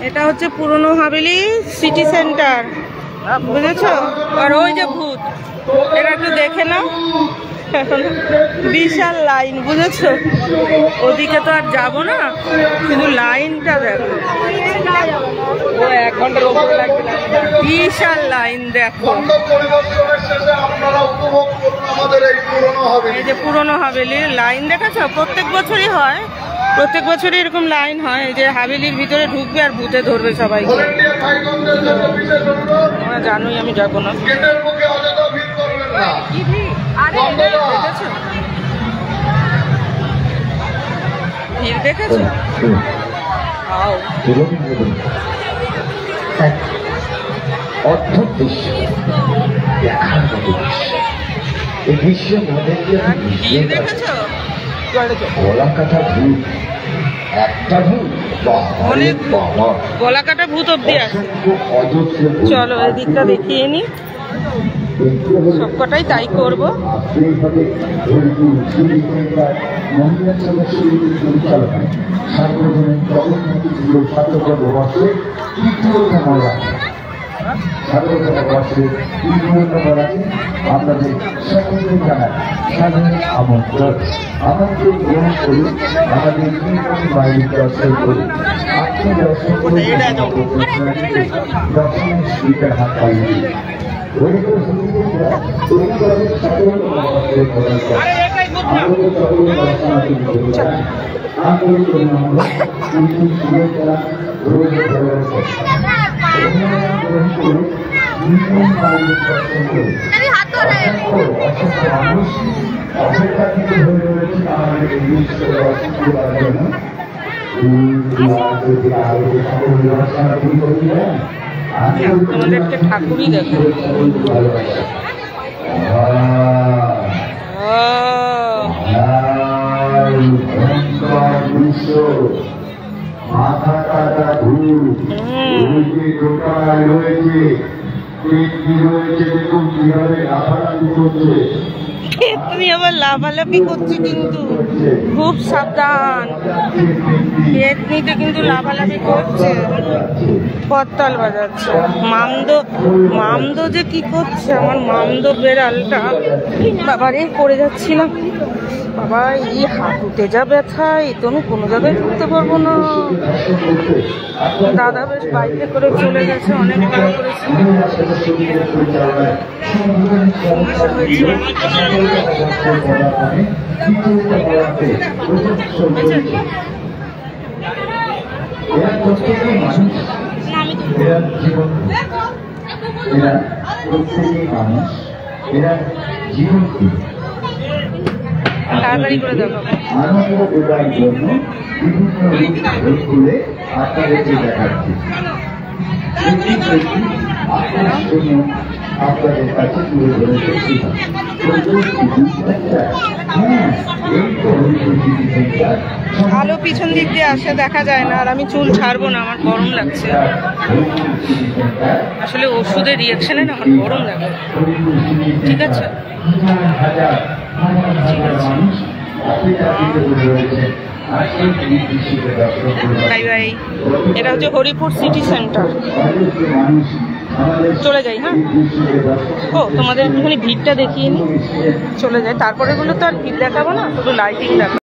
এটা হচ্ছে পুরনো হাভেলি সিটি সেন্টার, বুঝেছো? আর ওই যে ভূত, এটা একটু দেখে নাও। এখন বিশাল লাইন, বুঝেছো? ওদিকে তো আর যাবো না, শুধু লাইনটা দেখো। ও 1 ঘন্টার উপরে লাগবে, বিশাল লাইন দেখো। এই যে পুরনো হাভেলির লাইন দেখেছো? প্রত্যেক বছরই হয়, প্রত্যেক বছরই এরকম লাইন হয়। এই যে হাভেলির ভিতরে ঢুকবে আর ভূতে ধরবে সবাইকে। তোমরা জানোই আমি যাবো না। ভিড় দেখেছো? অদ্ভুত দৃশ্য, দেখার মতো দৃশ্য। এই দৃশ্য গলা কাটা ভূত, একটা ভূত, অনেক গলা কাটা ভূত অব্দি আছে। চলো এদিকটা দেখিয়ে নি, সবকটাই তাই করবো। আপনাদের সকলকে জানাই সাধারণ আমন্ত্রণ। আমাদের গ্রহণ করুন, আমাদের বাইরে দর্শন করুন। আপনি দর্শন করুন, দর্শনের সুবিধার হাত পাইয়ে তোমাদেরকে ঠাকুরই দেখো। মাথা কাটা ভূত রয়েছে, দেখুন কিভাবে লাফালাফি করছে। তুমি আবার লাফালাফি করছে, কিন্তু খুব সাবধান। পেতনিতে কিন্তু লাফালাফি করছে, করতাল বাজাচ্ছে। মামদো যে কি করছে, আমার মামদো বেড়ালটা। বাবারে পড়ে যাচ্ছিলাম, বাবা এই হাঁটুতে যা ব্যথা, এই তো আমি কোনো জায়গায় ঢুকতে পারবো না। দাদা বেশ বাইকে করে চলে গেছে, অনেক ভালো করেছে। তাড়াতাড়ি করে দেখো। আনন্দ দেওয়ার জন্য বিভিন্ন রূপ খুলে আপনাদেরকে দেখাচ্ছি। আপনার জন্য আপনাদের কাছে তুলে ধরেছে। আলো পিছন দিক দিয়ে আসে, দেখা যায় না। আর আমি চুল ছাড়বো না, আমার গরম লাগছে। আসলে ওষুধের রিয়াকশনে না আমার গরম লাগে। ঠিক আছে, বাই বাই। এটা হচ্ছে হরিপুর সিটি সেন্টার। চলে যাই, হ্যাঁ। ও তোমাদের একটুখানি ভিড়টা দেখিয়ে নি, চলে যাই। তারপরে গুলো তো আর ভিড় দেখাবো না, শুধু লাইটিং দেখাবো।